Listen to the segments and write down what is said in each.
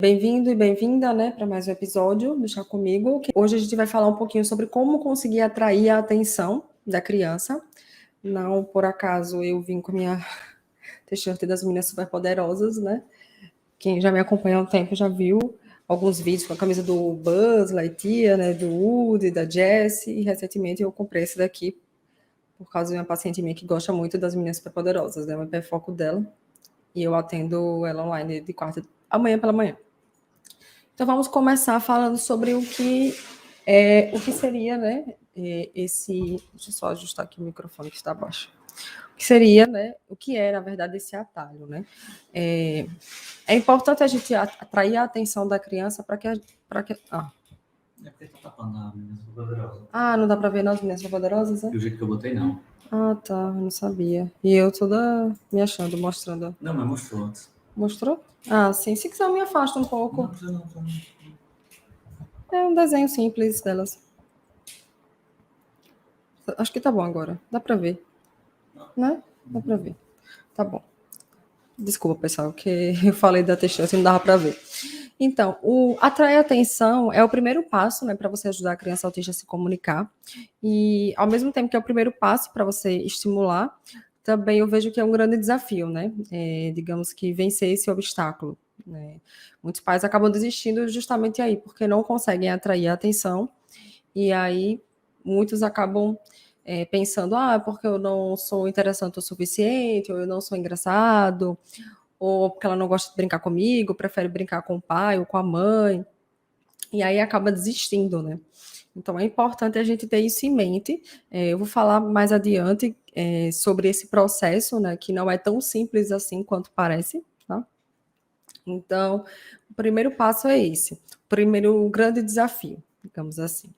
Bem-vindo e bem-vinda, né, para mais um episódio do Chá Comigo. Hoje a gente vai falar um pouquinho sobre como conseguir atrair a atenção da criança. Não por acaso eu vim com a minha t-shirt das Meninas Superpoderosas, né? Quem já me acompanha há um tempo já viu alguns vídeos com a camisa do Buzz Lightyear, né, do Woody, da Jessie, e recentemente eu comprei esse daqui por causa de uma paciente minha que gosta muito das Meninas Superpoderosas, né? O hiperfoco dela. E eu atendo ela online de quarta amanhã pela manhã. Então vamos começar falando sobre o que seria, né, esse... Deixa eu só ajustar aqui o microfone que está baixo. O que seria, né, o que é, na verdade, esse atalho, né? É importante a gente atrair a atenção da criança para que... É porque tá tapando a Meninas Poderosas. Ah, não dá para ver nas Meninas Poderosas, né? Do jeito que eu botei, não. Ah, tá, não sabia. E eu toda me achando, mostrando. Não, mas mostrou antes. Mostrou? Ah, sim. Se quiser, eu me afasto um pouco. Não precisa não. É um desenho simples delas. Acho que tá bom agora. Dá pra ver. Né? Dá pra ver. Tá bom. Desculpa, pessoal, que eu falei da textura, assim não dava pra ver. Então, o atrair atenção é o primeiro passo, né, para você ajudar a criança autista a se comunicar. E, ao mesmo tempo que é o primeiro passo para você estimular, também eu vejo que é um grande desafio, né? Digamos que vencer esse obstáculo. Né? Muitos pais acabam desistindo justamente aí, porque não conseguem atrair a atenção. E aí, muitos acabam pensando, porque eu não sou interessante o suficiente, ou eu não sou engraçado, ou porque ela não gosta de brincar comigo, prefere brincar com o pai ou com a mãe, e aí acaba desistindo, né? Então é importante a gente ter isso em mente. Eu vou falar mais adiante sobre esse processo, né, que não é tão simples assim quanto parece, tá? Então, o primeiro passo é esse, o primeiro grande desafio, digamos assim.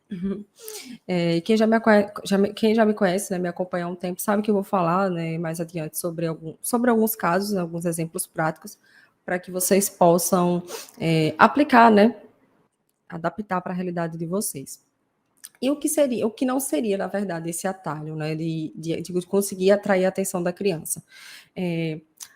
Quem já me conhece, né, me acompanha há um tempo, sabe que eu vou falar, né, mais adiante sobre alguns casos, alguns exemplos práticos, para que vocês possam aplicar, né, adaptar para a realidade de vocês. E o que não seria, na verdade, esse atalho, né, de conseguir atrair a atenção da criança?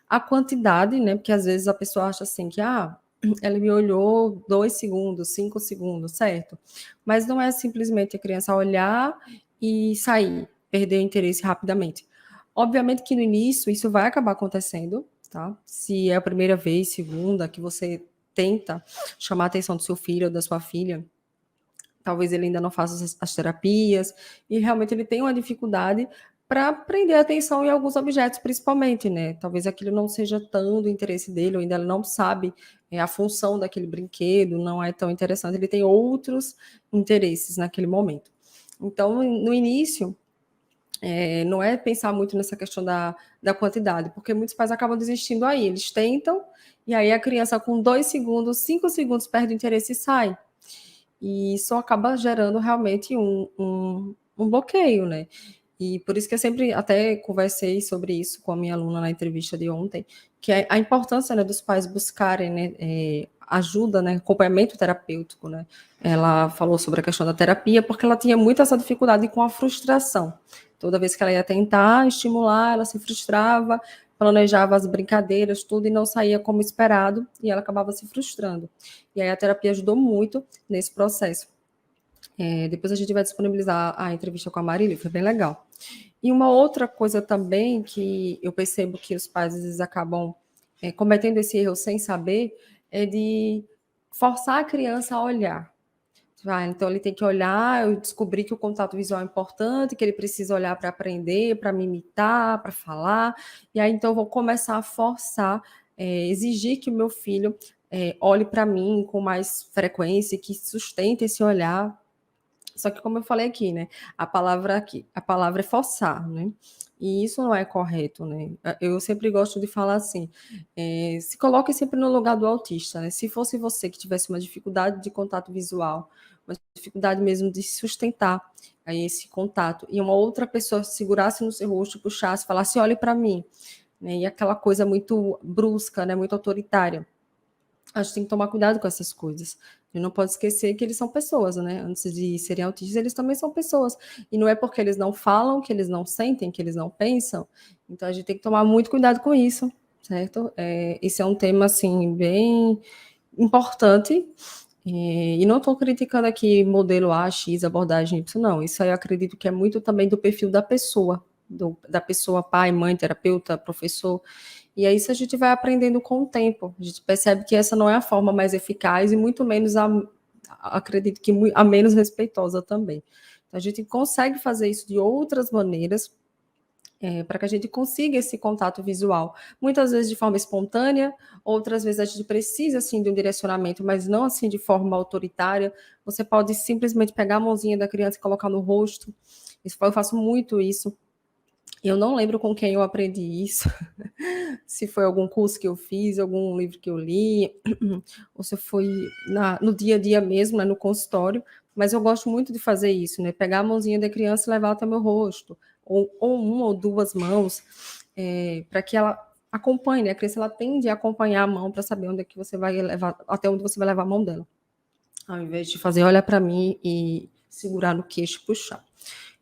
A quantidade, né, porque às vezes a pessoa acha assim que, ela me olhou 2 segundos, 5 segundos, certo? Mas não é simplesmente a criança olhar e sair, perder o interesse rapidamente. Obviamente que no início isso vai acabar acontecendo, tá? Se é a primeira vez, segunda, que você tenta chamar a atenção do seu filho ou da sua filha, talvez ele ainda não faça as terapias, e realmente ele tem uma dificuldade para prender a atenção em alguns objetos, principalmente, né? Talvez aquilo não seja tão do interesse dele, ou ainda ele não sabe a função daquele brinquedo, não é tão interessante, ele tem outros interesses naquele momento. Então, no início, não é pensar muito nessa questão da quantidade, porque muitos pais acabam desistindo aí, eles tentam, e aí a criança com 2 segundos, 5 segundos perde o interesse e sai. E isso acaba gerando realmente um bloqueio, né? E por isso que eu sempre até conversei sobre isso com a minha aluna na entrevista de ontem, que é a importância, né, dos pais buscarem, né, ajuda, né, acompanhamento terapêutico, né? Ela falou sobre a questão da terapia porque ela tinha muito essa dificuldade com a frustração. Toda vez que ela ia tentar estimular, ela se frustrava, planejava as brincadeiras, tudo, e não saía como esperado, e ela acabava se frustrando. E aí a terapia ajudou muito nesse processo. Depois a gente vai disponibilizar a entrevista com a Marília, foi bem legal. E uma outra coisa também que eu percebo que os pais às vezes acabam cometendo esse erro sem saber, é de forçar a criança a olhar. Então ele tem que olhar, eu descobri que o contato visual é importante, que ele precisa olhar para aprender, para me imitar, para falar, e aí então eu vou começar a forçar, exigir que o meu filho olhe para mim com mais frequência, que sustente esse olhar. Só que, como eu falei aqui, né, a palavra é forçar, né? E isso não é correto, né? Eu sempre gosto de falar assim, se coloque sempre no lugar do autista, né? Se fosse você que tivesse uma dificuldade de contato visual, uma dificuldade mesmo de sustentar aí esse contato, e uma outra pessoa segurasse no seu rosto, puxasse, falasse, olhe para mim, né? E aquela coisa muito brusca, né? Muito autoritária. A gente tem que tomar cuidado com essas coisas. A gente não pode esquecer que eles são pessoas, né? Antes de serem autistas, eles também são pessoas. E não é porque eles não falam, que eles não sentem, que eles não pensam. Então a gente tem que tomar muito cuidado com isso, certo? Esse é um tema, assim, bem importante, e não estou criticando aqui modelo A, X, abordagem Y, não. Isso aí eu acredito que é muito também do perfil da pessoa, da pessoa, pai, mãe, terapeuta, professor. E aí isso a gente vai aprendendo com o tempo. A gente percebe que essa não é a forma mais eficaz e muito menos acredito que a menos respeitosa também. Então, a gente consegue fazer isso de outras maneiras, para que a gente consiga esse contato visual. Muitas vezes de forma espontânea, outras vezes a gente precisa, assim, de um direcionamento, mas não, assim, de forma autoritária. Você pode simplesmente pegar a mãozinha da criança e colocar no rosto. Eu faço muito isso. Eu não lembro com quem eu aprendi isso, se foi algum curso que eu fiz, algum livro que eu li, ou se foi no dia a dia mesmo, né, no consultório, mas eu gosto muito de fazer isso, né? Pegar a mãozinha da criança e levar até meu rosto, ou uma ou duas mãos, para que ela acompanhe, né? A criança ela tende a acompanhar a mão para saber onde é que você vai levar, até onde você vai levar a mão dela. Ao invés de fazer, olha para mim e segurar no queixo e puxar.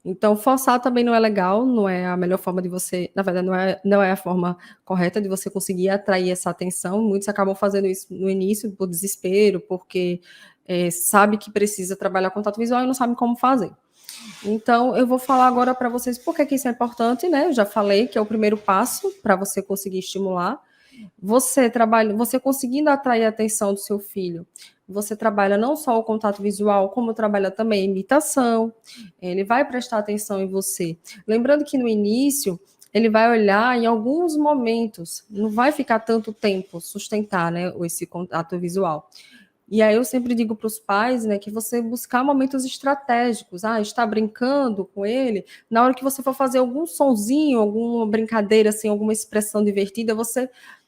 Então, forçar também não é legal, não é a melhor forma de você, na verdade, não é a forma correta de você conseguir atrair essa atenção. Muitos acabam fazendo isso no início por desespero, porque sabe que precisa trabalhar contato visual e não sabe como fazer. Então, eu vou falar agora para vocês por que isso é importante, né? Eu já falei que é o primeiro passo para você conseguir estimular. Você conseguindo atrair a atenção do seu filho, você trabalha não só o contato visual, como trabalha também a imitação, ele vai prestar atenção em você. Lembrando que no início, ele vai olhar em alguns momentos, não vai ficar tanto tempo sustentar, né, esse contato visual. E aí eu sempre digo para os pais, né, que você buscar momentos estratégicos. Está brincando com ele, na hora que você for fazer algum sonzinho, alguma brincadeira, assim, alguma expressão divertida,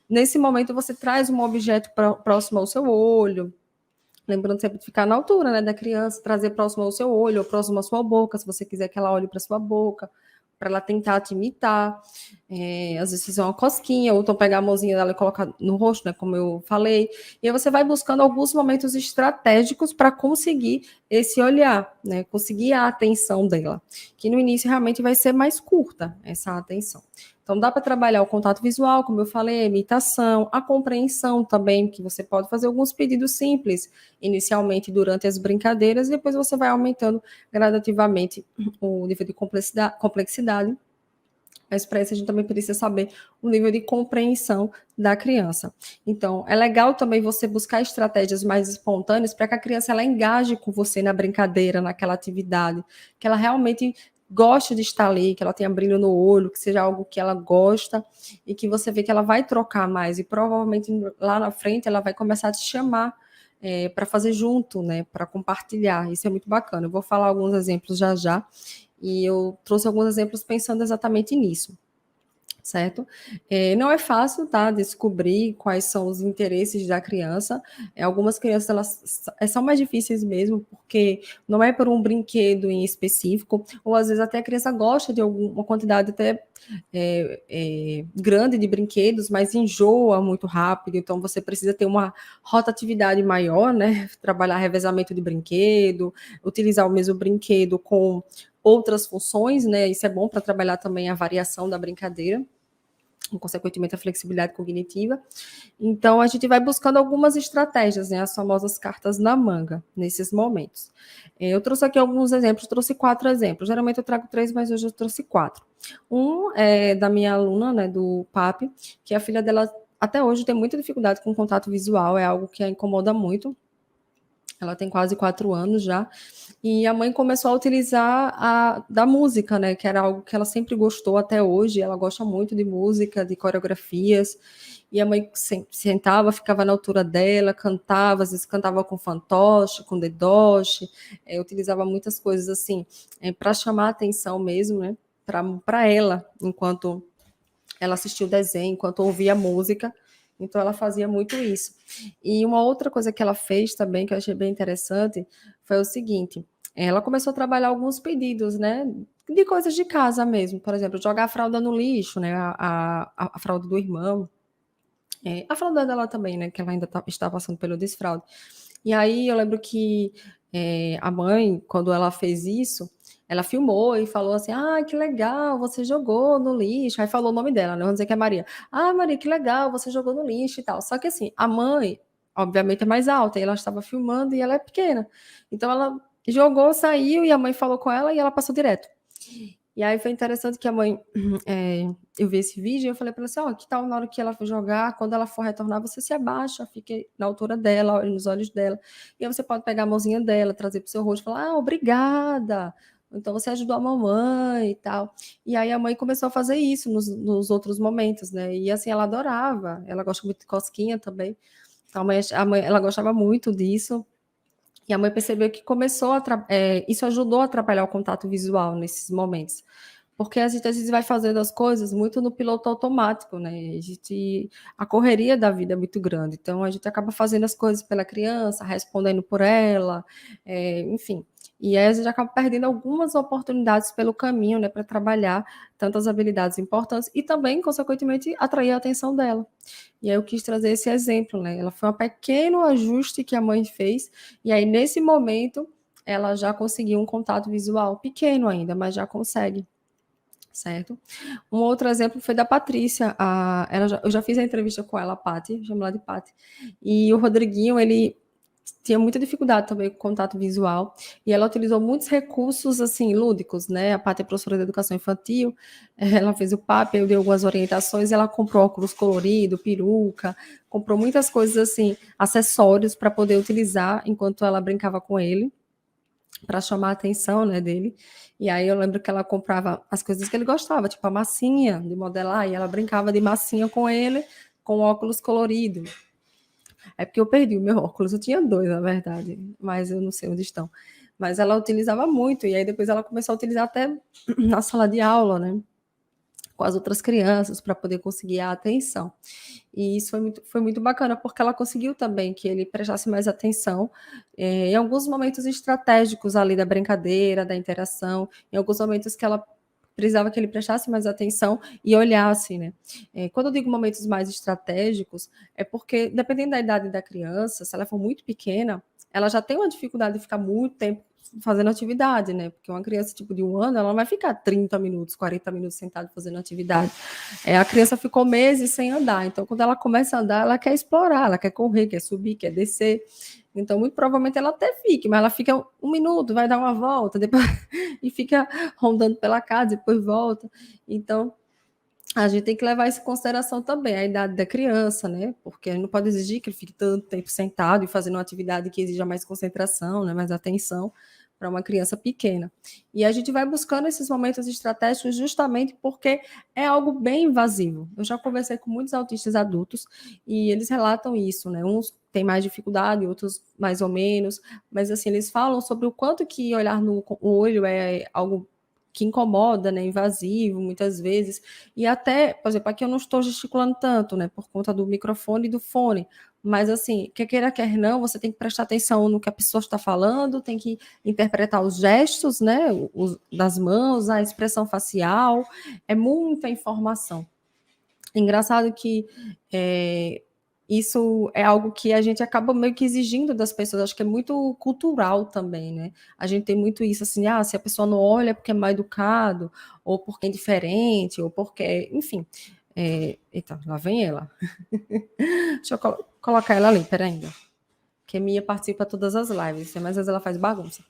nesse momento, você traz um objeto próximo ao seu olho, lembrando sempre de ficar na altura, né, da criança, trazer próximo ao seu olho, ou próximo à sua boca, se você quiser que ela olhe para sua boca, para ela tentar te imitar. Às vezes fazer uma cosquinha, ou então pegar a mãozinha dela e colocar no rosto, né, como eu falei. E aí você vai buscando alguns momentos estratégicos para conseguir esse olhar, né, conseguir a atenção dela, que no início realmente vai ser mais curta essa atenção. Então, dá para trabalhar o contato visual, como eu falei, a imitação, a compreensão também, que você pode fazer alguns pedidos simples, inicialmente durante as brincadeiras, e depois você vai aumentando gradativamente o nível de complexidade. Mas para isso a gente também precisa saber o nível de compreensão da criança. Então, é legal também você buscar estratégias mais espontâneas para que a criança ela engaje com você na brincadeira, naquela atividade, que ela realmente goste de estar ali, que ela tenha brilho no olho, que seja algo que ela gosta e que você vê que ela vai trocar mais e provavelmente lá na frente ela vai começar a te chamar para fazer junto, né, para compartilhar. Isso é muito bacana. Eu vou falar alguns exemplos já já. E eu trouxe alguns exemplos pensando exatamente nisso, certo? Não é fácil, tá, descobrir quais são os interesses da criança. Algumas crianças, elas são mais difíceis mesmo, porque não é por um brinquedo em específico, ou às vezes até a criança gosta de uma quantidade até grande de brinquedos, mas enjoa muito rápido, então você precisa ter uma rotatividade maior, né? Trabalhar revezamento de brinquedo, utilizar o mesmo brinquedo com outras funções, né? Isso é bom para trabalhar também a variação da brincadeira, e, consequentemente, a flexibilidade cognitiva. Então, a gente vai buscando algumas estratégias, né? As famosas cartas na manga, nesses momentos. Eu trouxe aqui alguns exemplos, trouxe 4 exemplos. Geralmente eu trago 3, mas hoje eu trouxe 4. Um é da minha aluna, né, do PAP, que a filha dela até hoje tem muita dificuldade com contato visual, é algo que a incomoda muito. Ela tem quase 4 anos já. E a mãe começou a utilizar da música, né? Que era algo que ela sempre gostou até hoje. Ela gosta muito de música, de coreografias. E a mãe sentava, ficava na altura dela, cantava, às vezes cantava com fantoche, com dedoche, utilizava muitas coisas assim, para chamar a atenção mesmo, né? Para ela, enquanto ela assistia o desenho, enquanto ouvia a música. Então, ela fazia muito isso. E uma outra coisa que ela fez também, que eu achei bem interessante, foi o seguinte: ela começou a trabalhar alguns pedidos, né? De coisas de casa mesmo. Por exemplo, jogar a fralda no lixo, né? A fralda do irmão. A fralda dela também, né? Que ela ainda está passando pelo desfraude. E aí eu lembro que a mãe, quando ela fez isso, ela filmou e falou assim: ah, que legal, você jogou no lixo. Aí falou o nome dela, né? Vamos dizer que é Maria. Ah, Maria, que legal, você jogou no lixo e tal. Só que assim, a mãe, obviamente é mais alta, e ela estava filmando e ela é pequena. Então ela jogou, saiu, e a mãe falou com ela e ela passou direto. E aí foi interessante que a mãe, eu vi esse vídeo e eu falei para ela assim, ó, que tal na hora que ela for jogar, quando ela for retornar, você se abaixa, fique na altura dela, olhe nos olhos dela, e aí você pode pegar a mãozinha dela, trazer pro seu rosto e falar, obrigada, então você ajudou a mamãe e tal. E aí a mãe começou a fazer isso nos outros momentos, né? E assim, ela adorava, ela gosta muito de cosquinha também, então a mãe ela gostava muito disso. E a mãe percebeu que isso ajudou a atrapalhar o contato visual nesses momentos. Porque a gente às vezes vai fazendo as coisas muito no piloto automático, né? A correria da vida é muito grande. Então a gente acaba fazendo as coisas pela criança, respondendo por ela, enfim. E aí a gente acaba perdendo algumas oportunidades pelo caminho, né, para trabalhar tantas habilidades importantes e também, consequentemente, atrair a atenção dela. E aí eu quis trazer esse exemplo, né? Ela foi um pequeno ajuste que a mãe fez, e aí nesse momento ela já conseguiu um contato visual pequeno ainda, mas já consegue, certo? Um outro exemplo foi da Patrícia. Eu já fiz a entrevista com ela, a Paty, chamo ela de Paty. E o Rodriguinho, ele tinha muita dificuldade também com contato visual, e ela utilizou muitos recursos, assim, lúdicos, né? A Paty é professora de educação infantil, ela fez o PAP, eu dei algumas orientações, ela comprou óculos colorido, peruca, comprou muitas coisas, assim, acessórios para poder utilizar enquanto ela brincava com ele, para chamar a atenção, né, dele. E aí eu lembro que ela comprava as coisas que ele gostava, tipo a massinha de modelar, e ela brincava de massinha com ele, com óculos colorido. É porque eu perdi o meu óculos, eu tinha dois, na verdade, mas eu não sei onde estão. Mas ela utilizava muito, e aí depois ela começou a utilizar até na sala de aula, né? Com as outras crianças, para poder conseguir a atenção. E isso foi muito bacana, porque ela conseguiu também que ele prestasse mais atenção em alguns momentos estratégicos ali da brincadeira, da interação, em alguns momentos que ela precisava que ele prestasse mais atenção e olhasse, né? Quando eu digo momentos mais estratégicos, é porque, dependendo da idade da criança, se ela for muito pequena, ela já tem uma dificuldade de ficar muito tempo fazendo atividade, né? Porque uma criança tipo de 1 ano, ela não vai ficar 30 minutos, 40 minutos sentada fazendo atividade. A criança ficou meses sem andar, então quando ela começa a andar, ela quer explorar, ela quer correr, quer subir, quer descer. Então, muito provavelmente ela até fique, mas ela fica 1 minuto, vai dar uma volta, depois e fica rondando pela casa, depois volta. Então, a gente tem que levar isso em consideração também, a idade da criança, né? Porque a gente não pode exigir que ele fique tanto tempo sentado e fazendo uma atividade que exija mais concentração, né? Mais atenção para uma criança pequena. E a gente vai buscando esses momentos estratégicos justamente porque é algo bem invasivo. Eu já conversei com muitos autistas adultos e eles relatam isso, né? Uns têm mais dificuldade, outros mais ou menos, mas assim, eles falam sobre o quanto que olhar no olho é algo que incomoda, né, invasivo, muitas vezes, e até, por exemplo, aqui eu não estou gesticulando tanto, né, por conta do microfone e do fone, mas assim, quer queira, quer não, você tem que prestar atenção no que a pessoa está falando, tem que interpretar os gestos, né, das mãos, a expressão facial, é muita informação. Engraçado que isso é algo que a gente acaba meio que exigindo das pessoas, acho que é muito cultural também, né? A gente tem muito isso, assim, se a pessoa não olha é porque é mal educado, ou porque é indiferente, ou porque, enfim. Eita, lá vem ela. Deixa eu colocar ela ali, peraí ainda. Que a Mia participa todas as lives, mas às vezes ela faz bagunça.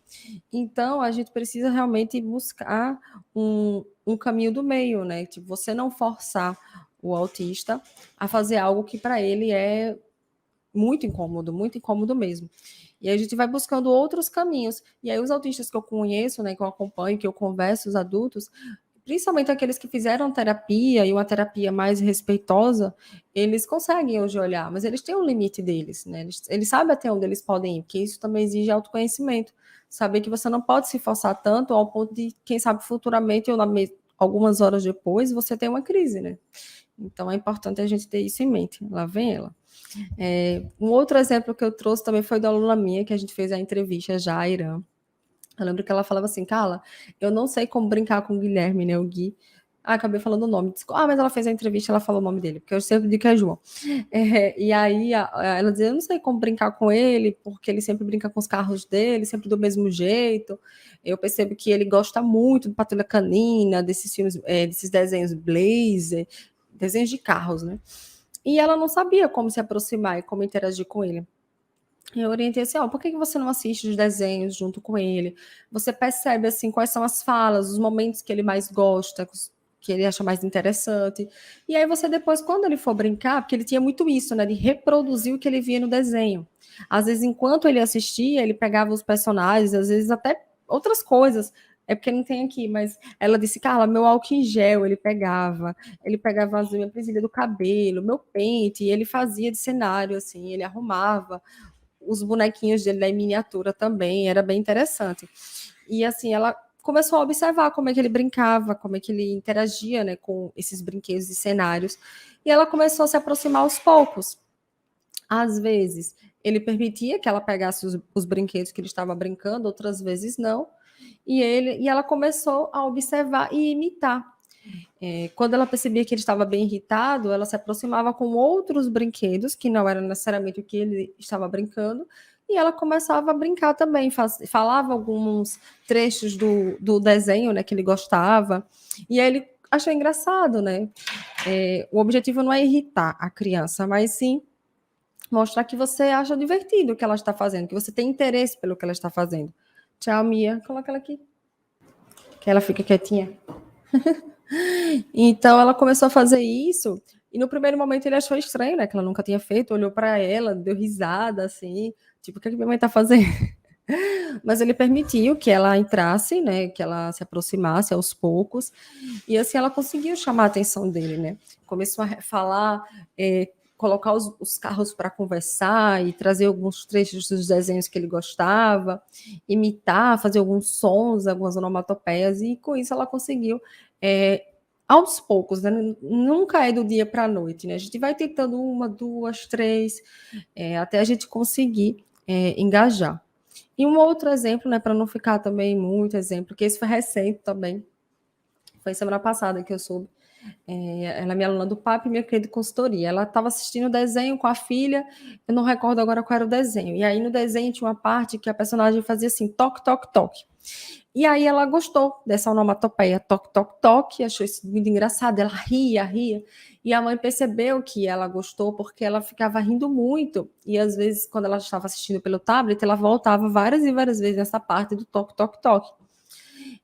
Então, a gente precisa realmente buscar um caminho do meio, né? Tipo, você não forçar o autista a fazer algo que para ele é muito incômodo mesmo. E aí a gente vai buscando outros caminhos. E aí os autistas que eu conheço, né, que eu acompanho, que eu converso, os adultos, principalmente aqueles que fizeram terapia e uma terapia mais respeitosa, eles conseguem hoje olhar, mas eles têm um limite deles, né? Eles sabem até onde eles podem ir, porque isso também exige autoconhecimento. Saber que você não pode se forçar tanto ao ponto de, quem sabe, futuramente ou algumas horas depois, você tem uma crise, né? Então é importante a gente ter isso em mente. Lá vem ela. Um outro exemplo que eu trouxe também foi da aluna minha, que a gente fez a entrevista, Jaira. Eu lembro que ela falava assim, Carla, eu não sei como brincar com o Guilherme, né, o Gui. Acabei falando o nome. Mas ela fez a entrevista, ela falou o nome dele, porque eu sempre digo que é João. E aí ela dizia, eu não sei como brincar com ele, porque ele sempre brinca com os carros dele, sempre do mesmo jeito. Eu percebo que ele gosta muito do Patrulha Canina, desses filmes, desses desenhos Blazer, desenhos de carros, né? E ela não sabia como se aproximar e como interagir com ele. Eu orientei assim, ó, por que você não assiste os desenhos junto com ele? Você percebe, assim, quais são as falas, os momentos que ele mais gosta, que ele acha mais interessante. E aí você depois, quando ele for brincar, porque ele tinha muito isso, né, de reproduzir o que ele via no desenho. Às vezes, enquanto ele assistia, ele pegava os personagens, às vezes até outras coisas. É porque não tem aqui, mas ela disse, Carla, meu álcool em gel ele pegava as minha presilha do cabelo, meu pente, e ele fazia de cenário, assim, ele arrumava os bonequinhos dele da miniatura também, era bem interessante. E assim, ela começou a observar como é que ele brincava, como é que ele interagia, né, com esses brinquedos e cenários. E ela começou a se aproximar aos poucos. Às vezes, ele permitia que ela pegasse os brinquedos que ele estava brincando, outras vezes não. E ela começou a observar e imitar. Quando ela percebia que ele estava bem irritado, ela se aproximava com outros brinquedos, que não eram necessariamente o que ele estava brincando, e ela começava a brincar também, falava alguns trechos do desenho, né, que ele gostava, e aí ele achou engraçado, né? O objetivo não é irritar a criança, mas sim mostrar que você acha divertido o que ela está fazendo, que você tem interesse pelo que ela está fazendo. Tchau, Mia. Coloca ela aqui, que ela fica quietinha. Então ela começou a fazer isso, e no primeiro momento ele achou estranho, né? Que ela nunca tinha feito, olhou para ela, deu risada, assim, tipo, o que, é que minha mãe tá fazendo? Mas ele permitiu que ela entrasse, né? Que ela se aproximasse aos poucos, e assim ela conseguiu chamar a atenção dele, né? Começou a falar, colocar os carros para conversar e trazer alguns trechos dos desenhos que ele gostava, imitar, fazer alguns sons, algumas onomatopeias, e com isso ela conseguiu. É, aos poucos, né? Nunca é do dia para a noite, né? A gente vai tentando uma, duas, três, até a gente conseguir engajar. E um outro exemplo, né, para não ficar também muito exemplo, que esse foi recente também, foi semana passada que eu soube. Ela é minha aluna do PAP e minha querida consultoria. Ela estava assistindo o desenho com a filha, eu não recordo agora qual era o desenho. E aí no desenho tinha uma parte que a personagem fazia assim, toque, toque, toque. E aí ela gostou dessa onomatopeia, toque, toque, toque, achou isso muito engraçado, ela ria, ria. E a mãe percebeu que ela gostou porque ela ficava rindo muito. E às vezes, quando ela estava assistindo pelo tablet, ela voltava várias e várias vezes nessa parte do toque, toque, toque.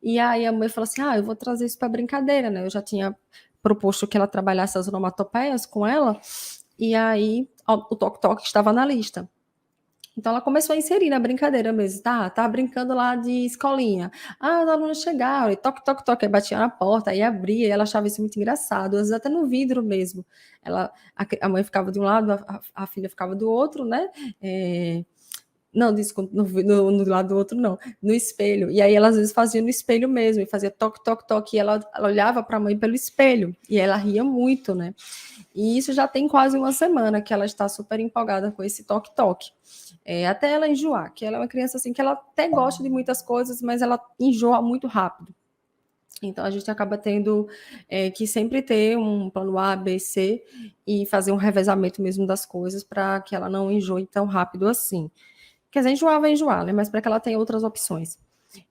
E aí a mãe falou assim: eu vou trazer isso para brincadeira, né? Eu já tinha proposto que ela trabalhasse as onomatopeias com ela, e aí o toque-toque estava na lista. Então ela começou a inserir na brincadeira mesmo, tá brincando lá de escolinha. Os alunos chegaram, e toque, toque, toque, aí batia na porta, aí abria, e ela achava isso muito engraçado, às vezes até no vidro mesmo. A mãe ficava de um lado, a filha ficava do outro, né? Não, desculpa, no lado do outro não, no espelho. E aí ela às vezes fazia no espelho mesmo, e fazia toque, toque, toque, e ela olhava para a mãe pelo espelho, e ela ria muito, né? E isso já tem quase uma semana que ela está super empolgada com esse toque-toque. Até ela enjoar, que ela é uma criança assim que ela até gosta de muitas coisas, mas ela enjoa muito rápido. Então a gente acaba tendo que sempre ter um plano A, B, C e fazer um revezamento mesmo das coisas para que ela não enjoe tão rápido assim. Quer dizer, enjoar vai enjoar, né? Mas para que ela tenha outras opções.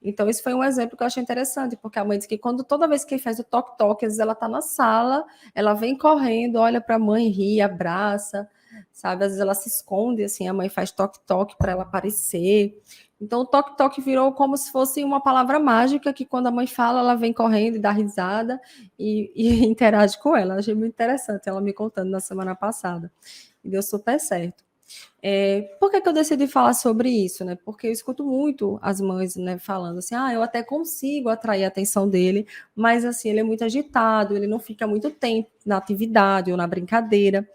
Então, esse foi um exemplo que eu achei interessante, porque a mãe disse que toda vez que faz o toque-toque, às vezes ela está na sala, ela vem correndo, olha para a mãe, ri, abraça, sabe? Às vezes ela se esconde, assim, a mãe faz toque-toque para ela aparecer. Então, o toque-toque virou como se fosse uma palavra mágica, que quando a mãe fala, ela vem correndo e dá risada e interage com ela. Eu achei muito interessante ela me contando na semana passada. E deu super certo. Por que eu decidi falar sobre isso, né? Porque eu escuto muito as mães, né, falando assim, eu até consigo atrair a atenção dele, mas assim, ele é muito agitado, ele não fica muito tempo na atividade ou na brincadeira.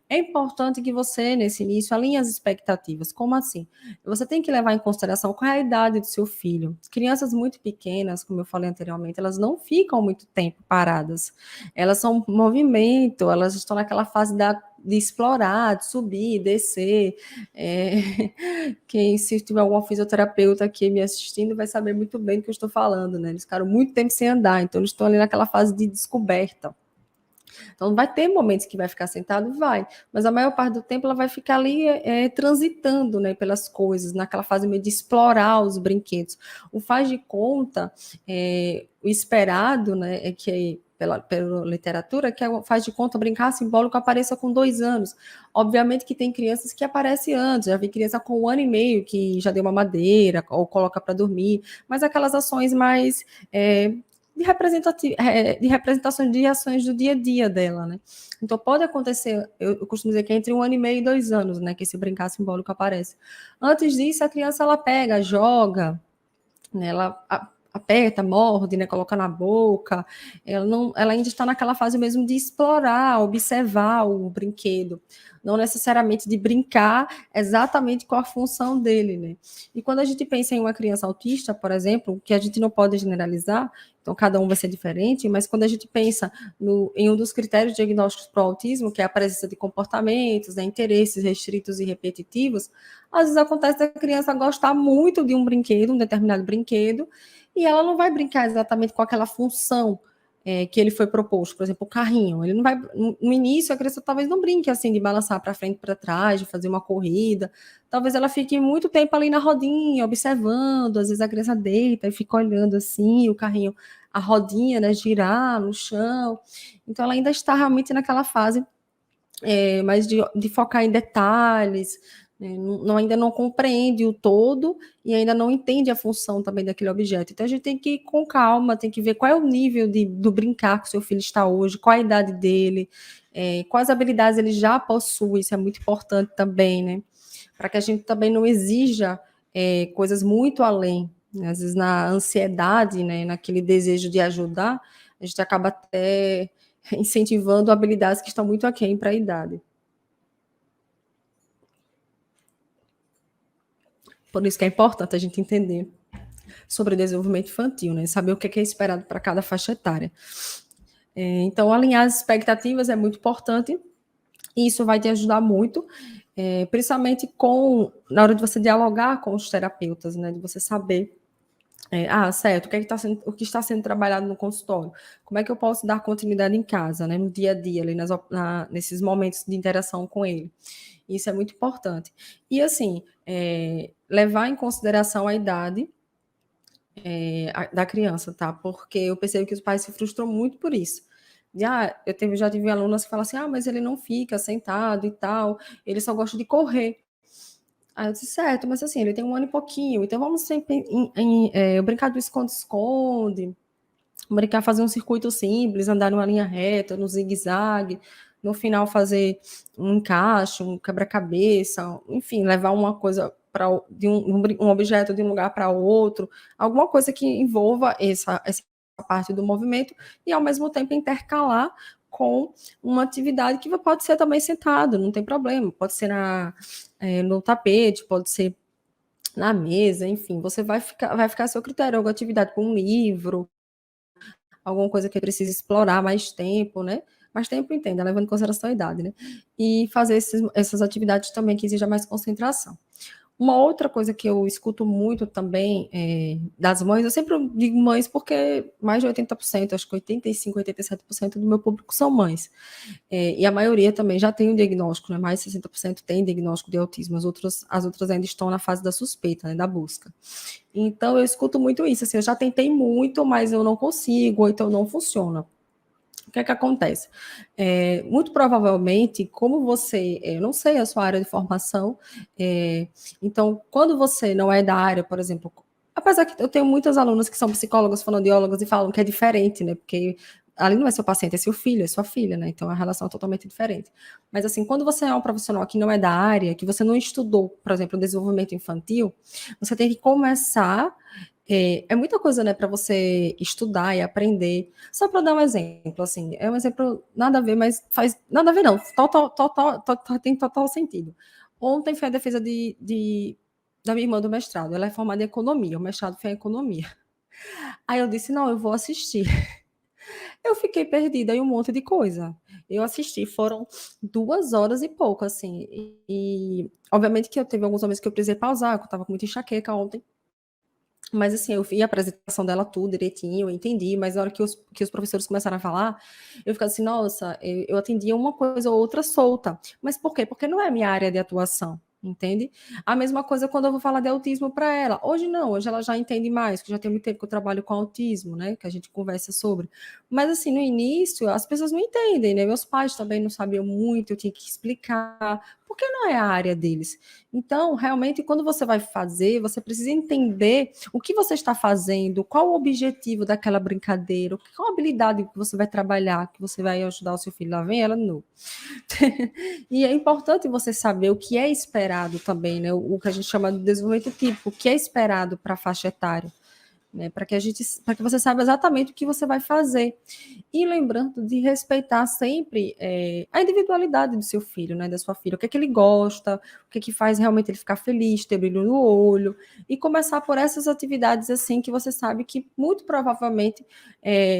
É importante que você, nesse início, alinhe as expectativas. Como assim? Você tem que levar em consideração qual é a idade do seu filho. Crianças muito pequenas, como eu falei anteriormente, elas não ficam muito tempo paradas. Elas são movimento, elas estão naquela fase de explorar, de subir, descer. Se tiver alguma fisioterapeuta aqui me assistindo, vai saber muito bem do que eu estou falando, né? Eles ficaram muito tempo sem andar, então eles estão ali naquela fase de descoberta. Então, vai ter momentos que vai ficar sentado? Vai. Mas a maior parte do tempo ela vai ficar ali transitando, né, pelas coisas, naquela fase meio de explorar os brinquedos. O faz de conta, o esperado, né, é que pela literatura, que faz de conta brincar simbólico apareça com 2 anos. Obviamente que tem crianças que aparecem antes, já vi criança com 1 ano e meio que já deu mamadeira ou coloca para dormir, mas aquelas ações mais de representação de ações do dia a dia dela, né? Então pode acontecer, eu costumo dizer que é entre 1 ano e meio e 2 anos, né, que esse brincar simbólico aparece. Antes disso, a criança ela pega, joga, né, ela aperta, morde, né, coloca na boca, ela ainda está naquela fase mesmo de explorar, observar o brinquedo, não necessariamente de brincar exatamente com a função dele, né? E quando a gente pensa em uma criança autista, por exemplo, que a gente não pode generalizar, então cada um vai ser diferente, mas quando a gente pensa em um dos critérios diagnósticos para o autismo, que é a presença de comportamentos, né, interesses restritos e repetitivos, às vezes acontece da criança gostar muito de um brinquedo, um determinado brinquedo, e ela não vai brincar exatamente com aquela função que ele foi proposto, por exemplo, o carrinho. Ele não vai, no início, a criança talvez não brinque assim de balançar para frente e para trás, de fazer uma corrida. Talvez ela fique muito tempo ali na rodinha, observando. Às vezes a criança deita e fica olhando assim, o carrinho, a rodinha, né, girar no chão. Então ela ainda está realmente naquela fase mas de focar em detalhes, né? Ainda não compreende o todo e ainda não entende a função também daquele objeto. Então a gente tem que ir com calma, tem que ver qual é o nível do brincar que o seu filho está hoje, qual a idade dele, quais habilidades ele já possui, isso é muito importante também, né? Para que a gente também não exija coisas muito além, né? Às vezes na ansiedade, né, naquele desejo de ajudar, a gente acaba até incentivando habilidades que estão muito aquém para a idade. Por isso que é importante a gente entender sobre desenvolvimento infantil, né? Saber o que é esperado para cada faixa etária. Então, alinhar as expectativas é muito importante e isso vai te ajudar muito, principalmente na hora de você dialogar com os terapeutas, né? De você saber certo, o que está sendo trabalhado no consultório? Como é que eu posso dar continuidade em casa, né, no dia a dia, ali nesses momentos de interação com ele? Isso é muito importante. E, assim, levar em consideração a idade da criança, tá? Porque eu percebo que os pais se frustram muito por isso. Já tive alunas que falam assim, mas ele não fica sentado e tal, ele só gosta de correr. Aí eu disse, certo, mas assim, ele tem 1 ano e pouquinho, então vamos sempre brincar do esconde-esconde, brincar, fazer um circuito simples, andar numa linha reta, no zigue-zague, no final fazer um encaixe, um quebra-cabeça, enfim, levar uma coisa um objeto de um lugar para outro, alguma coisa que envolva essa parte do movimento e ao mesmo tempo intercalar com uma atividade que pode ser também sentado, não tem problema, pode ser no tapete, pode ser na mesa, enfim, você vai ficar a seu critério, alguma atividade com um livro, alguma coisa que precisa explorar mais tempo, né? Mais tempo, entenda, levando em consideração a idade, né? E fazer essas atividades também que exijam mais concentração. Uma outra coisa que eu escuto muito também das mães, eu sempre digo mães porque mais de 80%, acho que 85%, 87% do meu público são mães. E a maioria também já tem um diagnóstico, né? Mais de 60% tem diagnóstico de autismo, as outras ainda estão na fase da suspeita, né? Da busca. Então, eu escuto muito isso, assim, eu já tentei muito, mas eu não consigo, ou então não funciona. O que é que acontece? Muito provavelmente, como você, eu não sei a sua área de formação, então, quando você não é da área, por exemplo, apesar que eu tenho muitas alunas que são psicólogas, fonoaudiólogas e falam que é diferente, né? Porque ali não é seu paciente, é seu filho, é sua filha, né? Então a relação é totalmente diferente. Mas assim, quando você é um profissional que não é da área, que você não estudou, por exemplo, desenvolvimento infantil, você tem que começar. Muita coisa, né, para você estudar e aprender. Só para dar um exemplo, assim, é um exemplo nada a ver, mas faz nada a ver não, tem total sentido. Ontem foi a defesa da minha irmã do mestrado, ela é formada em economia, o mestrado foi em economia. Aí eu disse, não, eu vou assistir. Eu fiquei perdida em um monte de coisa. Eu assisti, foram 2 horas e pouco, assim, obviamente que eu teve alguns momentos que eu precisei pausar, que eu estava com muita enxaqueca ontem, mas assim, eu vi a apresentação dela tudo direitinho, eu entendi, mas na hora que os professores começaram a falar, eu ficava assim, nossa, eu atendia uma coisa ou outra solta. Mas por quê? Porque não é a minha área de atuação. entende? A mesma coisa quando eu vou falar de autismo para ela. Hoje não, hoje ela já entende mais, que já tem muito tempo que eu trabalho com autismo, né? Que a gente conversa sobre. Mas assim, no início, as pessoas não entendem, né? Meus pais também não sabiam muito, eu tinha que explicar, porque não é a área deles. Então, realmente, quando você vai fazer, você precisa entender o que você está fazendo, qual o objetivo daquela brincadeira, qual a habilidade que você vai trabalhar, que você vai ajudar o seu filho. Lá vem ela de novo. E é importante você saber o que é esperado também, né? O que a gente chama de desenvolvimento típico, o que é esperado para a faixa etária, né? Para que você saiba exatamente o que você vai fazer. E lembrando de respeitar sempre a individualidade do seu filho, né? Da sua filha, o que é que ele gosta, o que é que faz realmente ele ficar feliz, ter brilho no olho, e começar por essas atividades assim que você sabe que muito provavelmente,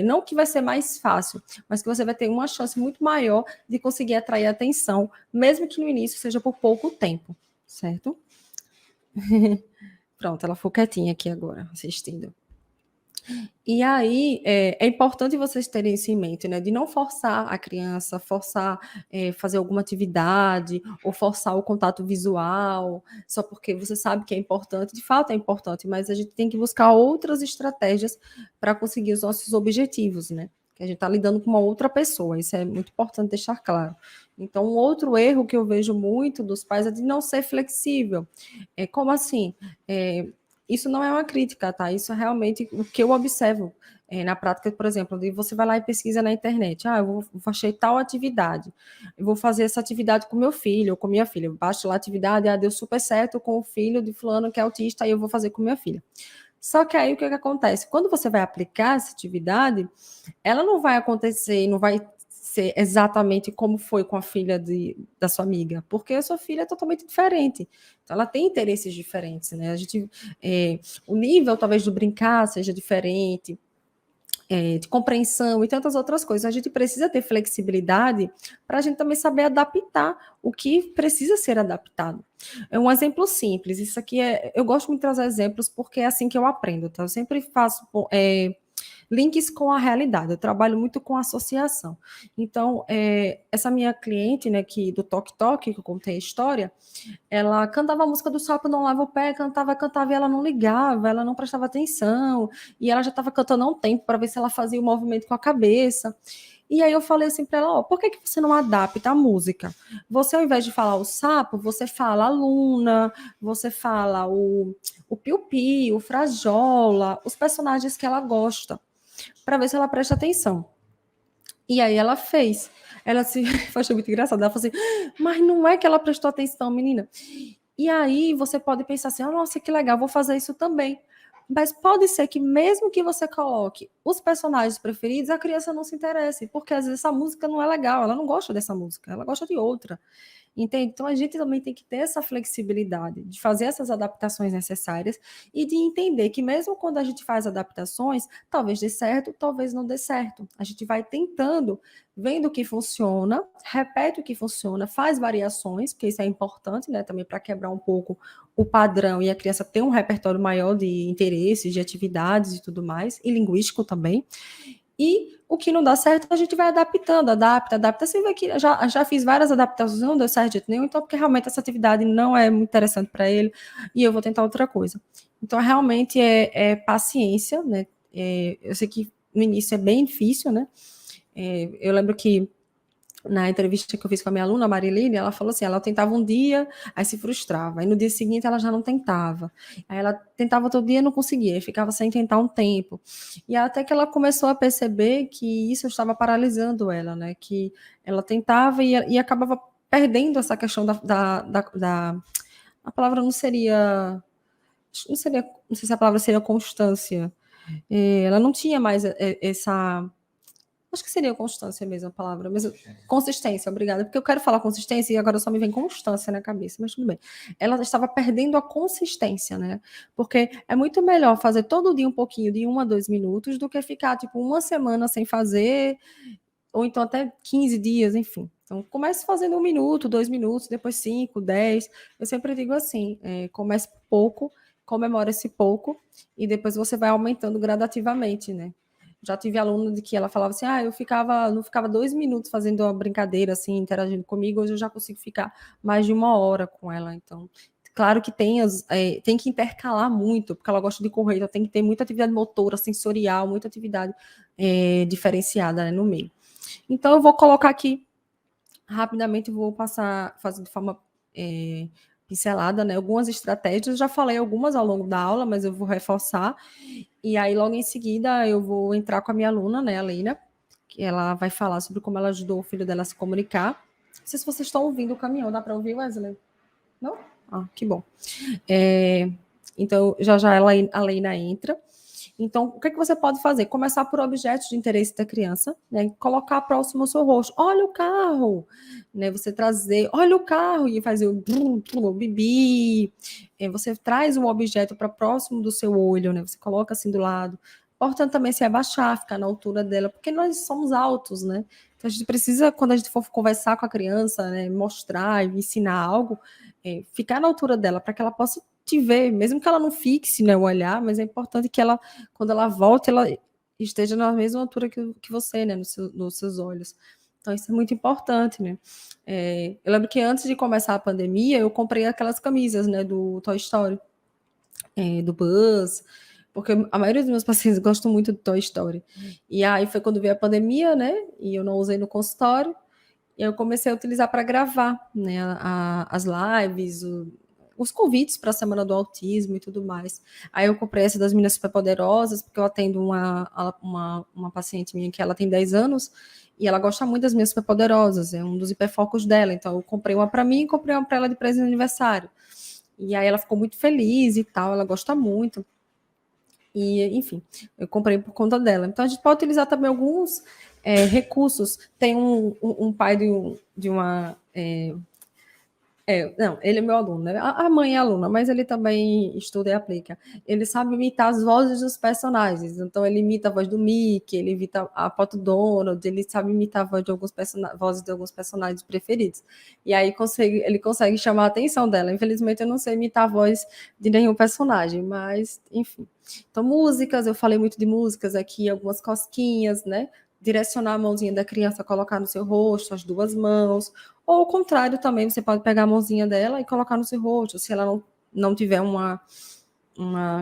não que vai ser mais fácil, mas que você vai ter uma chance muito maior de conseguir atrair atenção, mesmo que no início seja por pouco tempo, certo? Pronto, ela ficou quietinha aqui agora, assistindo. E aí é importante vocês terem isso em mente, né? De não forçar a criança, forçar fazer alguma atividade, ou forçar o contato visual, só porque você sabe que é importante, de fato é importante, mas a gente tem que buscar outras estratégias para conseguir os nossos objetivos, né? Que a gente está lidando com uma outra pessoa, isso é muito importante deixar claro. Então, um outro erro que eu vejo muito dos pais é de não ser flexível. Como assim? É, isso não é uma crítica, tá? Isso é realmente o que eu observo na prática, por exemplo, de você vai lá e pesquisa na internet. Ah, eu achei tal atividade. Eu vou fazer essa atividade com meu filho ou com minha filha. Eu baixo lá a atividade, deu super certo com o filho de fulano que é autista, aí eu vou fazer com minha filha. Só que aí o que acontece? Quando você vai aplicar essa atividade, ela não vai acontecer, não vai ser exatamente como foi com a filha da sua amiga, porque a sua filha é totalmente diferente. Então, ela tem interesses diferentes, né? O nível, talvez, do brincar seja diferente, de compreensão e tantas outras coisas. A gente precisa ter flexibilidade para a gente também saber adaptar o que precisa ser adaptado. É um exemplo simples. Isso aqui eu gosto muito de trazer exemplos porque é assim que eu aprendo, tá? Eu sempre faço links com a realidade. Eu trabalho muito com associação. Então, essa minha cliente, né, do Tok Tok, que eu contei a história, ela cantava a música do Sapo Não Lava o Pé, cantava e ela não ligava, ela não prestava atenção, e ela já estava cantando há um tempo para ver se ela fazia o movimento com a cabeça. E aí eu falei assim para ela, por que você não adapta a música? Você, ao invés de falar o sapo, você fala a Luna, você fala o Piu-Piu, o Frajola, os personagens que ela gosta, para ver se ela presta atenção. E aí ela fez. Ela se achou muito engraçado. Ela falou assim, mas não é que ela prestou atenção, menina. E aí você pode pensar assim, nossa, que legal, vou fazer isso também. Mas pode ser que mesmo que você coloque os personagens preferidos, a criança não se interesse, porque às vezes essa música não é legal, ela não gosta dessa música, ela gosta de outra. Entende? Então a gente também tem que ter essa flexibilidade de fazer essas adaptações necessárias e de entender que mesmo quando a gente faz adaptações, talvez dê certo, talvez não dê certo. A gente vai tentando, vendo o que funciona, repete o que funciona, faz variações, porque isso é importante, né, também para quebrar um pouco o padrão e a criança ter um repertório maior de interesses, de atividades e tudo mais, e linguístico também. E o que não dá certo, a gente vai adaptando, adapta. Você vê que já fiz várias adaptações, não deu certo de jeito nenhum, então porque realmente essa atividade não é muito interessante para ele, e eu vou tentar outra coisa. Então, realmente paciência, né? Eu sei que no início é bem difícil, né? Eu lembro que na entrevista que eu fiz com a minha aluna, a Mariline, ela falou assim, ela tentava um dia, aí se frustrava, aí no dia seguinte ela já não tentava, aí ela tentava todo dia e não conseguia, ficava sem tentar um tempo, e até que ela começou a perceber que isso estava paralisando ela, né, que ela tentava e acabava perdendo essa questão a palavra não seria, não sei se a palavra seria constância, ela não tinha mais essa... Acho que seria constância mesmo a palavra, mas consistência, obrigada, porque eu quero falar consistência e agora só me vem constância na cabeça, mas tudo bem. Ela estava perdendo a consistência, né? Porque é muito melhor fazer todo dia um pouquinho, de 1 a 2 minutos, do que ficar, tipo, uma semana sem fazer, ou então até 15 dias, enfim. Então, comece fazendo 1 minuto, 2 minutos, depois 5, 10. Eu sempre digo assim, comece pouco, comemore esse pouco, e depois você vai aumentando gradativamente, né? Já tive aluna de que ela falava assim, eu não ficava 2 minutos fazendo uma brincadeira, assim, interagindo comigo, hoje eu já consigo ficar mais de 1 hora com ela. Então, claro que tem que intercalar muito, porque ela gosta de correr, então tem que ter muita atividade motora, sensorial, muita atividade diferenciada, né, no meio. Então, eu vou colocar aqui, rapidamente, vou fazer de forma pincelada, né, algumas estratégias. Eu já falei algumas ao longo da aula, mas eu vou reforçar. E aí, logo em seguida, eu vou entrar com a minha aluna, né, a Leila, que ela vai falar sobre como ela ajudou o filho dela a se comunicar. Não sei se vocês estão ouvindo o caminhão, dá para ouvir, Wesley? Não? Que bom. Então, já a Leila entra. Então, o que você pode fazer? Começar por objetos de interesse da criança, né? Colocar próximo ao seu rosto. Olha o carro! Né? Você trazer, olha o carro! E fazer o bibi. Você traz um objeto para próximo do seu olho, né? Você coloca assim do lado. Importante também se abaixar, ficar na altura dela, porque nós somos altos, né? Então, a gente precisa, quando a gente for conversar com a criança, né, mostrar e ensinar algo, ficar na altura dela, para que ela possa te ver, mesmo que ela não fixe, né, o olhar, mas é importante que ela, quando ela volte, ela esteja na mesma altura que você, né, nos seus olhos. Então, isso é muito importante, né? Eu lembro que antes de começar a pandemia, eu comprei aquelas camisas, né, do Toy Story, do Buzz, porque a maioria dos meus pacientes gostam muito do Toy Story. E aí foi quando veio a pandemia, né, e eu não usei no consultório, e eu comecei a utilizar para gravar, né, as lives, os convites para a Semana do Autismo e tudo mais. Aí eu comprei essa das Meninas Superpoderosas, porque eu atendo uma paciente minha que ela tem 10 anos, e ela gosta muito das Meninas Superpoderosas, é um dos hiperfocos dela. Então eu comprei uma para mim e comprei uma para ela de presente de aniversário. E aí ela ficou muito feliz e tal, ela gosta muito. E, enfim, eu comprei por conta dela. Então a gente pode utilizar também alguns recursos. Tem um pai de uma não, ele é meu aluno, né? A mãe é aluna, mas ele também estuda e aplica. Ele sabe imitar as vozes dos personagens. Então, ele imita a voz do Mickey, ele imita a Pato Donald, ele sabe imitar a voz de vozes de alguns personagens preferidos. E aí ele consegue chamar a atenção dela. Infelizmente, eu não sei imitar a voz de nenhum personagem, mas, enfim. Então, músicas, eu falei muito de músicas aqui, algumas cosquinhas, né? Direcionar a mãozinha da criança, colocar no seu rosto, as duas mãos. Ou ao contrário também, você pode pegar a mãozinha dela e colocar no seu rosto, se ela não tiver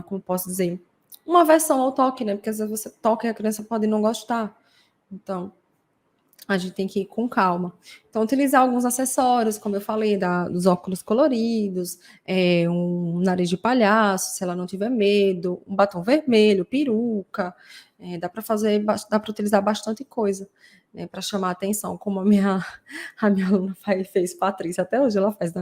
como posso dizer, uma versão ao toque, né? Porque às vezes você toca e a criança pode não gostar. Então, a gente tem que ir com calma. Então, utilizar alguns acessórios, como eu falei, dos óculos coloridos, um nariz de palhaço, se ela não tiver medo, um batom vermelho, peruca, dá para utilizar bastante coisa, né, para chamar a atenção, como a minha aluna fez, Patrícia, até hoje ela faz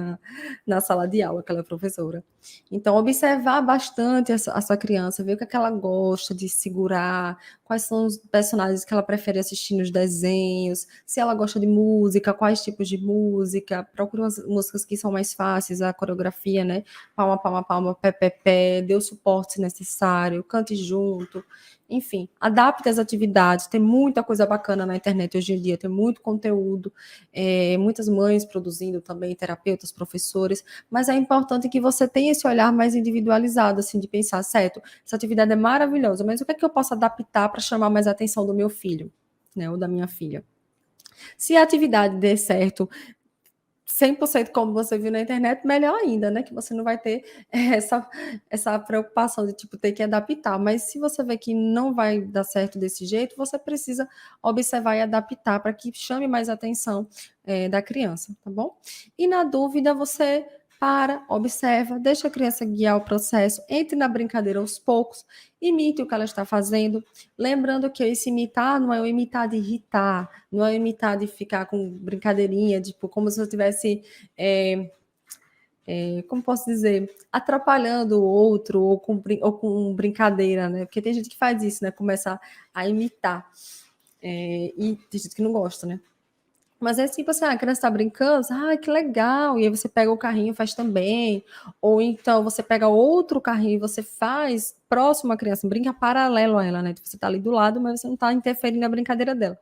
na sala de aula, que ela é professora. Então, observar bastante a sua criança, ver o que, é que ela gosta de segurar, quais são os personagens que ela prefere assistir nos desenhos, se ela gosta de música, quais tipos de música, procura umas músicas que são mais fáceis, a coreografia, né? Palma, palma, palma, pé, pé, pé, dê o suporte se necessário, cante junto, enfim, adapte as atividades, tem muita coisa bacana na internet hoje em dia, tem muito conteúdo, muitas mães produzindo também, terapeutas, professores, mas é importante que você tenha esse olhar mais individualizado, assim, de pensar, certo, essa atividade é maravilhosa, mas o que é que eu posso adaptar para chamar mais a atenção do meu filho, né, ou da minha filha? Se a atividade der certo 100% como você viu na internet, melhor ainda, né? Que você não vai ter essa preocupação de, tipo, ter que adaptar. Mas se você vê que não vai dar certo desse jeito, você precisa observar e adaptar para que chame mais a atenção da criança, tá bom? E na dúvida, você observa, deixa a criança guiar o processo, entre na brincadeira aos poucos, imite o que ela está fazendo, lembrando que esse imitar não é o imitar de irritar, não é imitar de ficar com brincadeirinha, tipo, como se eu estivesse, como posso dizer, atrapalhando o outro ou com brincadeira, né? Porque tem gente que faz isso, né? Começa a imitar. E tem gente que não gosta, né? Mas é tipo assim, a criança tá brincando, que legal, e aí você pega o carrinho e faz também, ou então você pega outro carrinho e você faz próximo à criança, brinca paralelo a ela, né? Você tá ali do lado, mas você não tá interferindo na brincadeira dela.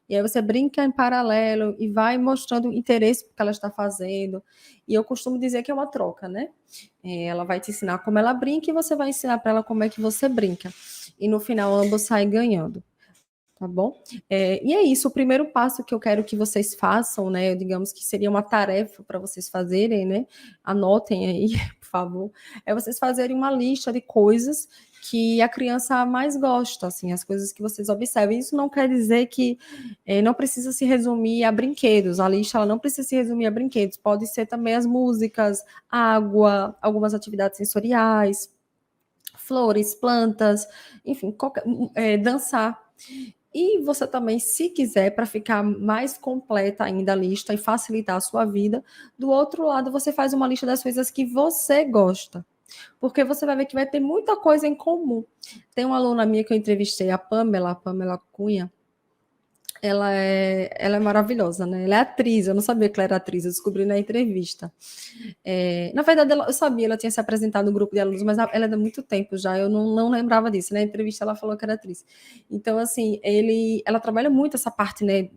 E aí você brinca em paralelo e vai mostrando interesse porque ela está fazendo. E eu costumo dizer que é uma troca, né? Ela vai te ensinar como ela brinca e você vai ensinar para ela como é que você brinca. E no final ambos saem ganhando. tá bom? E é isso, o primeiro passo que eu quero que vocês façam, né? Digamos que seria uma tarefa para vocês fazerem, né? Anotem aí, por favor. É vocês fazerem uma lista de coisas que a criança mais gosta, assim, as coisas que vocês observam. Isso não quer dizer que não precisa se resumir a brinquedos. A lista ela não precisa se resumir a brinquedos. Pode ser também as músicas, água, algumas atividades sensoriais, flores, plantas, enfim, dançar. E você também, se quiser, para ficar mais completa ainda a lista e facilitar a sua vida, do outro lado você faz uma lista das coisas que você gosta. Porque você vai ver que vai ter muita coisa em comum. Tem uma aluna minha que eu entrevistei, a Pamela Cunha, ela é maravilhosa, né? Ela é atriz, eu não sabia que ela era atriz, eu descobri na entrevista. Na verdade, eu sabia, ela tinha se apresentado no grupo de alunos, mas ela é de muito tempo já, eu não lembrava disso. Na entrevista, ela falou que era atriz. Então, assim, ela trabalha muito essa parte, né,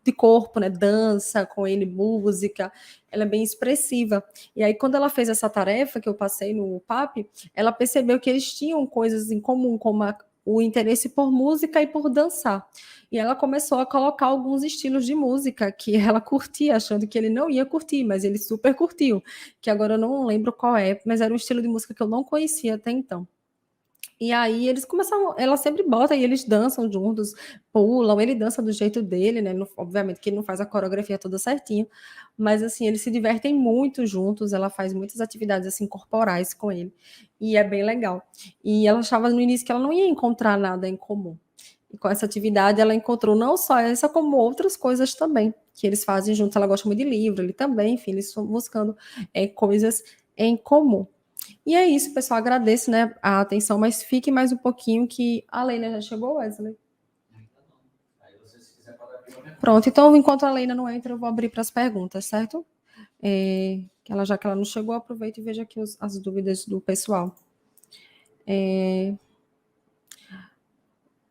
de corpo, né, dança com ele, música, ela é bem expressiva. E aí, quando ela fez essa tarefa que eu passei no PAP, ela percebeu que eles tinham coisas em comum, como o interesse por música e por dançar. E ela começou a colocar alguns estilos de música que ela curtia, achando que ele não ia curtir, mas ele super curtiu. Que agora eu não lembro qual é, mas era um estilo de música que eu não conhecia até então. E aí eles começam, ela sempre bota e eles dançam juntos, pulam, ele dança do jeito dele, né? Obviamente que ele não faz a coreografia toda certinho, mas assim, eles se divertem muito juntos, ela faz muitas atividades assim corporais com ele, e é bem legal. E ela achava no início que ela não ia encontrar nada em comum. E com essa atividade ela encontrou não só essa, como outras coisas também, que eles fazem juntos. Ela gosta muito de livro, ele também, enfim, eles estão buscando coisas em comum. E é isso, pessoal. Agradeço, né, a atenção, mas fique mais um pouquinho que a Leila já chegou, Wesley? Pronto, então enquanto a Leila não entra, eu vou abrir para as perguntas, certo? Já que ela não chegou, aproveita e veja aqui as dúvidas do pessoal.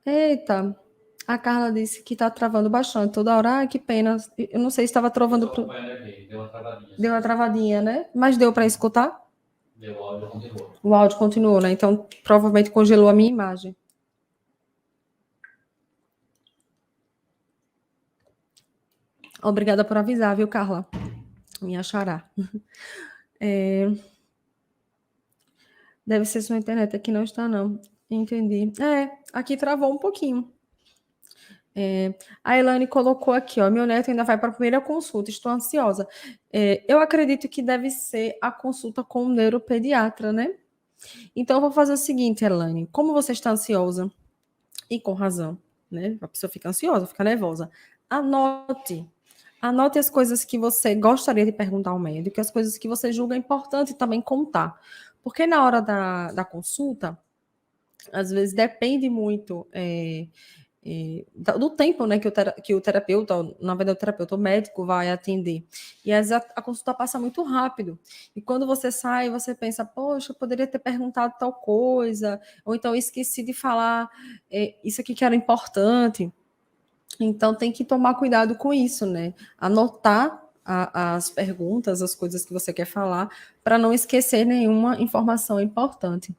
Eita, a Carla disse que está travando bastante toda hora. Ah, que pena. Eu não sei se estava travando. Deu uma travadinha, né? Mas deu para escutar? Deu, o áudio continuou. O áudio continuou, né? Então, provavelmente congelou a minha imagem. Obrigada por avisar, viu, Carla? Minha xará. Deve ser sua internet, aqui não está, não. Entendi. Aqui travou um pouquinho. A Elaine colocou aqui, ó, meu neto ainda vai para a primeira consulta, estou ansiosa. Eu acredito que deve ser a consulta com o neuropediatra, né? Então, eu vou fazer o seguinte, Elaine, como você está ansiosa, e com razão, né? A pessoa fica ansiosa, fica nervosa. Anote as coisas que você gostaria de perguntar ao médico, as coisas que você julga importante também contar. Porque na hora da consulta, às vezes depende muito do tempo, né, que o terapeuta, na verdade o terapeuta, o médico vai atender. E às vezes a consulta passa muito rápido. E quando você sai, você pensa, poxa, eu poderia ter perguntado tal coisa, ou então eu esqueci de falar isso aqui que era importante. Então tem que tomar cuidado com isso, né? Anotar as perguntas, as coisas que você quer falar, para não esquecer nenhuma informação importante.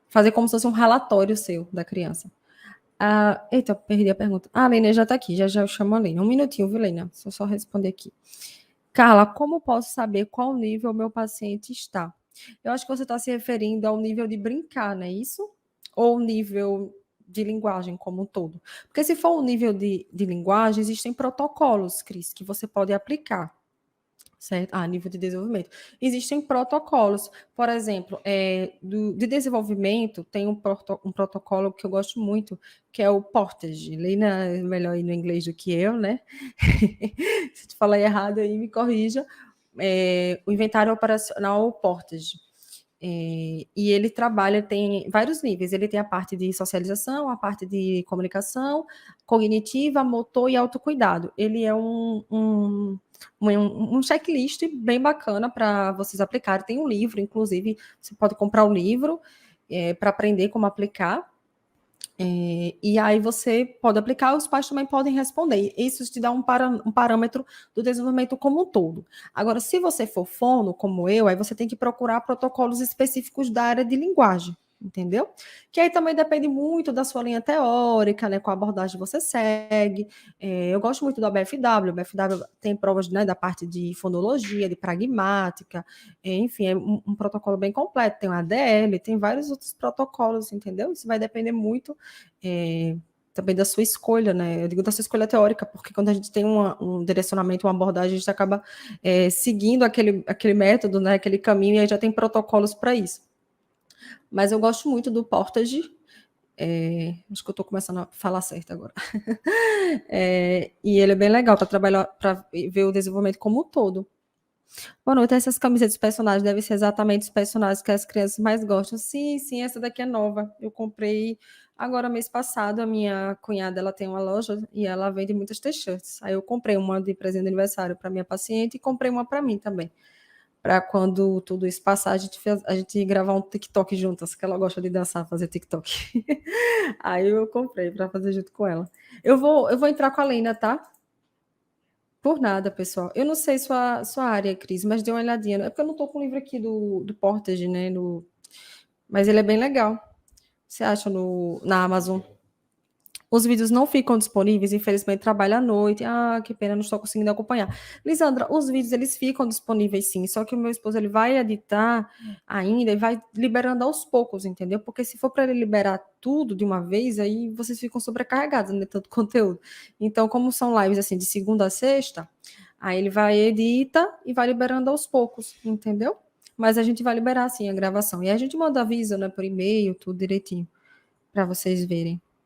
Fazer como se fosse um relatório seu da criança. Eita, perdi a pergunta. A Lena já está aqui, já eu chamo a Lena. Um minutinho, viu, Lena? Só responder aqui. Carla, como posso saber qual nível meu paciente está? Eu acho que você está se referindo ao nível de brincar, não é isso? Ou nível de linguagem como um todo? Porque se for um nível de linguagem, existem protocolos, Cris, que você pode aplicar. Certo? Nível de desenvolvimento. Existem protocolos. Por exemplo, de desenvolvimento, tem um protocolo que eu gosto muito, que é o Portage. Leina é melhor ir no inglês do que eu, né? Se te falar errado aí, me corrija. O inventário operacional Portage. E ele trabalha, tem vários níveis. Ele tem a parte de socialização, a parte de comunicação, cognitiva, motor e autocuidado. Ele é um checklist bem bacana para vocês aplicarem. Tem um livro, inclusive, você pode comprar o livro para aprender como aplicar. E aí você pode aplicar, os pais também podem responder. Isso te dá um parâmetro do desenvolvimento como um todo. Agora, se você for fono, como eu, aí você tem que procurar protocolos específicos da área de linguagem. entendeu? Que aí também depende muito da sua linha teórica, né? Qual abordagem você segue. Eu gosto muito do ABFW. O BFW tem provas, né, da parte de fonologia, de pragmática, enfim, é um protocolo bem completo. Tem o ADL, tem vários outros protocolos, entendeu? Isso vai depender muito. Também da sua escolha, né? Eu digo da sua escolha teórica, porque quando a gente tem um direcionamento, uma abordagem, a gente acaba seguindo aquele método, né? Aquele caminho, e aí já tem protocolos para isso. Mas eu gosto muito do Portage. Acho que eu estou começando a falar certo agora. E ele é bem legal para trabalhar, para ver o desenvolvimento como um todo. Boa noite, essas camisetas dos personagens devem ser exatamente os personagens que as crianças mais gostam. Sim, sim, essa daqui é nova. Eu comprei agora mês passado. A minha cunhada, ela tem uma loja e ela vende muitas t-shirts. Aí eu comprei uma de presente de aniversário para minha paciente e comprei uma para mim também. Para quando tudo isso passar, a gente gravar um TikTok juntas, que ela gosta de dançar, fazer TikTok. Aí eu comprei para fazer junto com ela. Eu vou entrar com a Lena, tá? Por nada, pessoal. Eu não sei sua área, Cris, mas dê uma olhadinha. É porque eu não estou com o livro aqui do Portage, né? Mas ele é bem legal. Você acha na Amazon? Os vídeos não ficam disponíveis, infelizmente trabalho à noite. Ah, que pena, não estou conseguindo acompanhar. Lisandra, os vídeos eles ficam disponíveis sim, só que o meu esposo ele vai editar ainda e vai liberando aos poucos, entendeu? Porque se for para ele liberar tudo de uma vez, aí vocês ficam sobrecarregados, né, tanto conteúdo. Então, como são lives assim de segunda a sexta, aí ele vai edita e vai liberando aos poucos, entendeu? Mas a gente vai liberar sim a gravação. E a gente manda aviso, né, por e-mail, tudo direitinho, para vocês verem.